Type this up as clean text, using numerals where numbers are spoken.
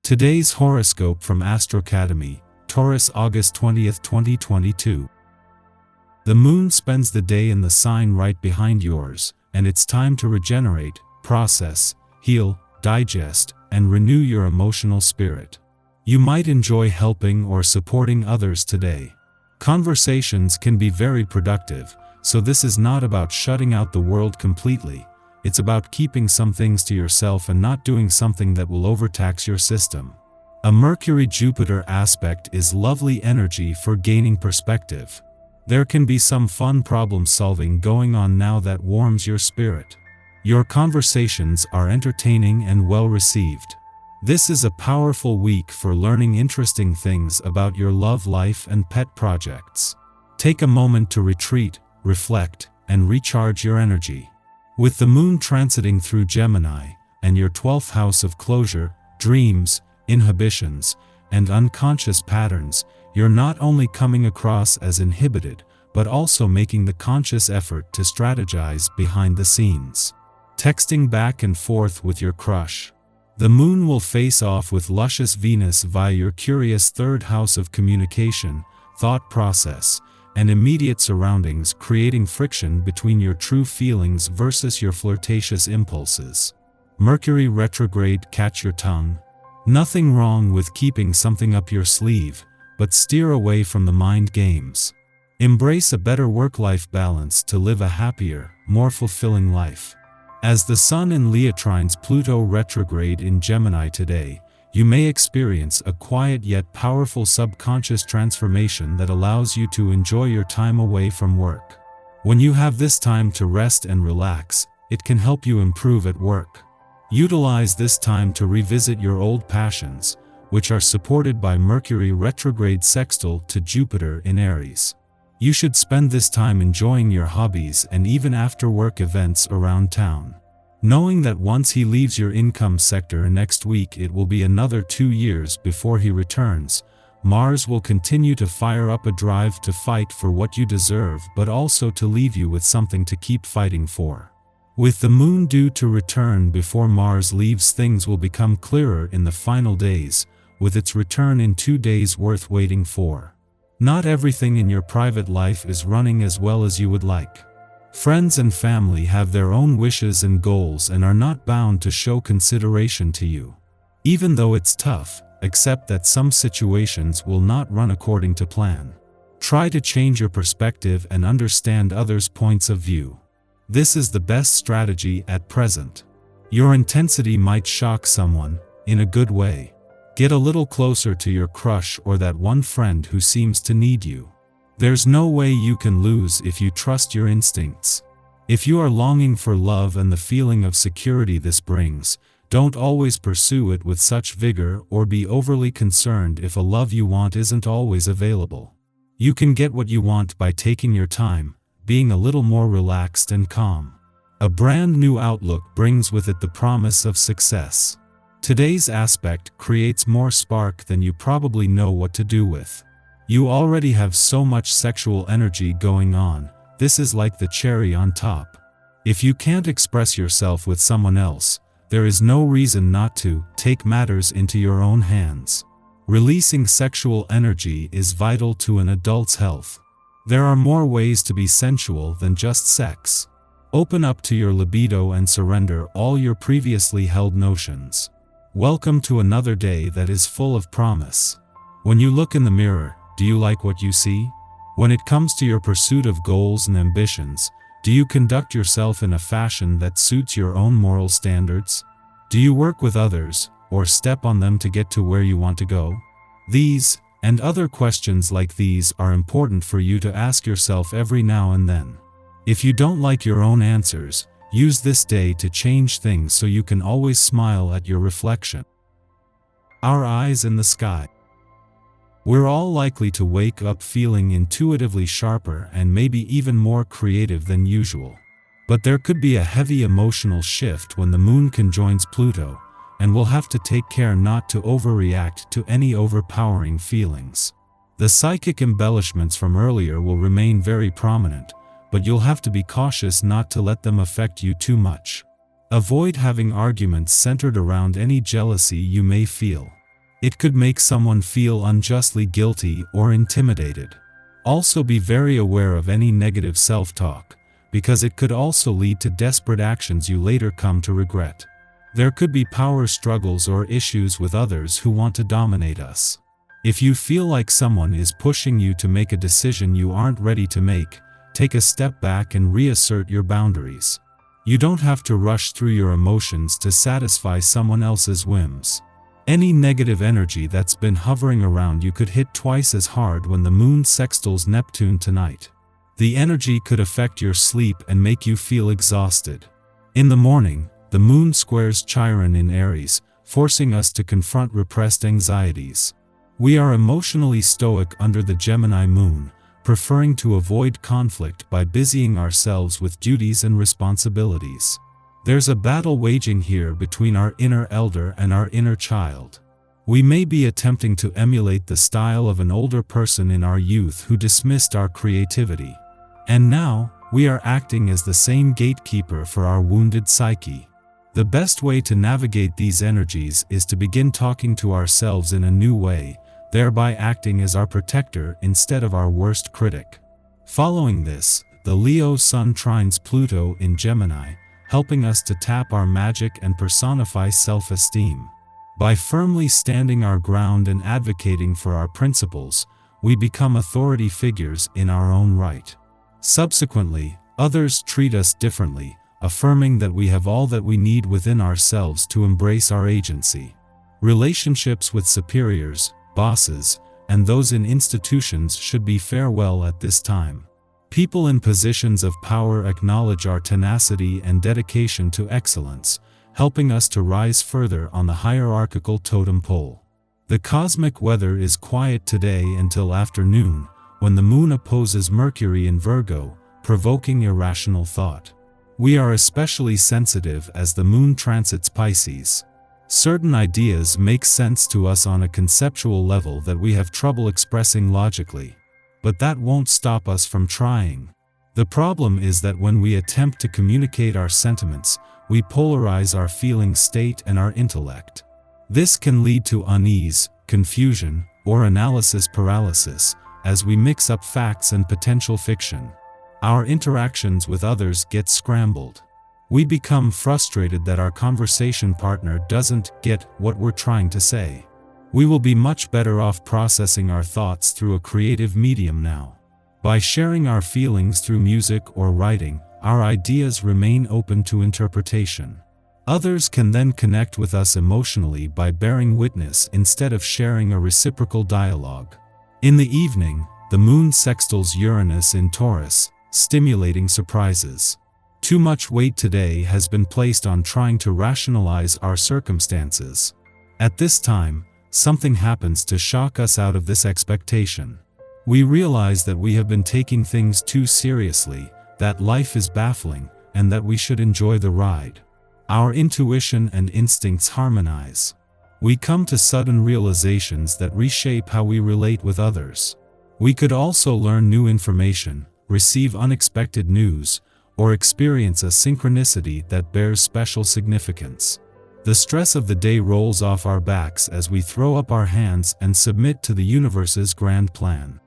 Today's horoscope from Astrocademy, Taurus, August 20th, 2022. The moon spends the day in the sign right behind yours, and it's time to regenerate, process, heal, digest, and renew your emotional spirit. You might enjoy helping or supporting others today. Conversations can be very productive, so this is not about shutting out the world completely. It's about keeping some things to yourself and not doing something that will overtax your system. A Mercury-Jupiter aspect is lovely energy for gaining perspective. There can be some fun problem-solving going on now that warms your spirit. Your conversations are entertaining and well-received. This is a powerful week for learning interesting things about your love life and pet projects. Take a moment to retreat, reflect, and recharge your energy. With the moon transiting through Gemini, and your 12th house of closure, dreams, inhibitions, and unconscious patterns, you're not only coming across as inhibited, but also making the conscious effort to strategize behind the scenes. Texting back and forth with your crush. The moon will face off with luscious Venus via your curious 3rd house of communication, thought process, and immediate surroundings, creating friction between your true feelings versus your flirtatious impulses. Mercury retrograde, catch your tongue. Nothing wrong with keeping something up your sleeve, but steer away from the mind games. Embrace a better work-life balance to live a happier, more fulfilling life. As the Sun in Leo trines Pluto retrograde in Gemini today, you may experience a quiet yet powerful subconscious transformation that allows you to enjoy your time away from work. When you have this time to rest and relax, it can help you improve at work. Utilize this time to revisit your old passions, which are supported by Mercury retrograde sextile to Jupiter in Aries. You should spend this time enjoying your hobbies and even after-work events around town. Knowing that once he leaves your income sector next week it will be another 2 years before he returns, Mars will continue to fire up a drive to fight for what you deserve but also to leave you with something to keep fighting for. With the moon due to return before Mars leaves, things will become clearer in the final days, with its return in 2 days worth waiting for. Not everything in your private life is running as well as you would like. Friends and family have their own wishes and goals and are not bound to show consideration to you. Even though it's tough, accept that some situations will not run according to plan. Try to change your perspective and understand others' points of view. This is the best strategy at present. Your intensity might shock someone, in a good way. Get a little closer to your crush or that one friend who seems to need you. There's no way you can lose if you trust your instincts. If you are longing for love and the feeling of security this brings, don't always pursue it with such vigor or be overly concerned if a love you want isn't always available. You can get what you want by taking your time, being a little more relaxed and calm. A brand new outlook brings with it the promise of success. Today's aspect creates more spark than you probably know what to do with. You already have so much sexual energy going on, this is like the cherry on top. If you can't express yourself with someone else, there is no reason not to take matters into your own hands. Releasing sexual energy is vital to an adult's health. There are more ways to be sensual than just sex. Open up to your libido and surrender all your previously held notions. Welcome to another day that is full of promise. When you look in the mirror, do you like what you see? When it comes to your pursuit of goals and ambitions, do you conduct yourself in a fashion that suits your own moral standards? Do you work with others, or step on them to get to where you want to go? These, and other questions like these are important for you to ask yourself every now and then. If you don't like your own answers, use this day to change things so you can always smile at your reflection. Our eyes in the sky. We're all likely to wake up feeling intuitively sharper and maybe even more creative than usual. But there could be a heavy emotional shift when the moon conjoins Pluto, and we'll have to take care not to overreact to any overpowering feelings. The psychic embellishments from earlier will remain very prominent, but you'll have to be cautious not to let them affect you too much. Avoid having arguments centered around any jealousy you may feel. It could make someone feel unjustly guilty or intimidated. Also be very aware of any negative self-talk, because it could also lead to desperate actions you later come to regret. There could be power struggles or issues with others who want to dominate us. If you feel like someone is pushing you to make a decision you aren't ready to make, take a step back and reassert your boundaries. You don't have to rush through your emotions to satisfy someone else's whims. Any negative energy that's been hovering around you could hit twice as hard when the moon sextiles Neptune tonight. The energy could affect your sleep and make you feel exhausted. In the morning, the moon squares Chiron in Aries, forcing us to confront repressed anxieties. We are emotionally stoic under the Gemini moon, preferring to avoid conflict by busying ourselves with duties and responsibilities. There's a battle waging here between our inner elder and our inner child. We may be attempting to emulate the style of an older person in our youth who dismissed our creativity. And now, we are acting as the same gatekeeper for our wounded psyche. The best way to navigate these energies is to begin talking to ourselves in a new way, thereby acting as our protector instead of our worst critic. Following this, the Leo Sun trines Pluto in Gemini, helping us to tap our magic and personify self-esteem. By firmly standing our ground and advocating for our principles, we become authority figures in our own right. Subsequently, others treat us differently, affirming that we have all that we need within ourselves to embrace our agency. Relationships with superiors, bosses, and those in institutions should be farewell at this time. People in positions of power acknowledge our tenacity and dedication to excellence, helping us to rise further on the hierarchical totem pole. The cosmic weather is quiet today until afternoon, when the moon opposes Mercury in Virgo, provoking irrational thought. We are especially sensitive as the moon transits Pisces. Certain ideas make sense to us on a conceptual level that we have trouble expressing logically. But that won't stop us from trying. The problem is that when we attempt to communicate our sentiments, we polarize our feeling state and our intellect. This can lead to unease, confusion, or analysis paralysis, as we mix up facts and potential fiction. Our interactions with others get scrambled. We become frustrated that our conversation partner doesn't get what we're trying to say. We will be much better off processing our thoughts through a creative medium now. By sharing our feelings through music or writing, our ideas remain open to interpretation. Others can then connect with us emotionally by bearing witness instead of sharing a reciprocal dialogue. In the evening, the moon sextiles Uranus in Taurus, stimulating surprises. Too much weight today has been placed on trying to rationalize our circumstances. At this time, something happens to shock us out of this expectation. We realize that we have been taking things too seriously, that life is baffling, and that we should enjoy the ride. Our intuition and instincts harmonize. We come to sudden realizations that reshape how we relate with others. We could also learn new information, receive unexpected news, or experience a synchronicity that bears special significance. The stress of the day rolls off our backs as we throw up our hands and submit to the universe's grand plan.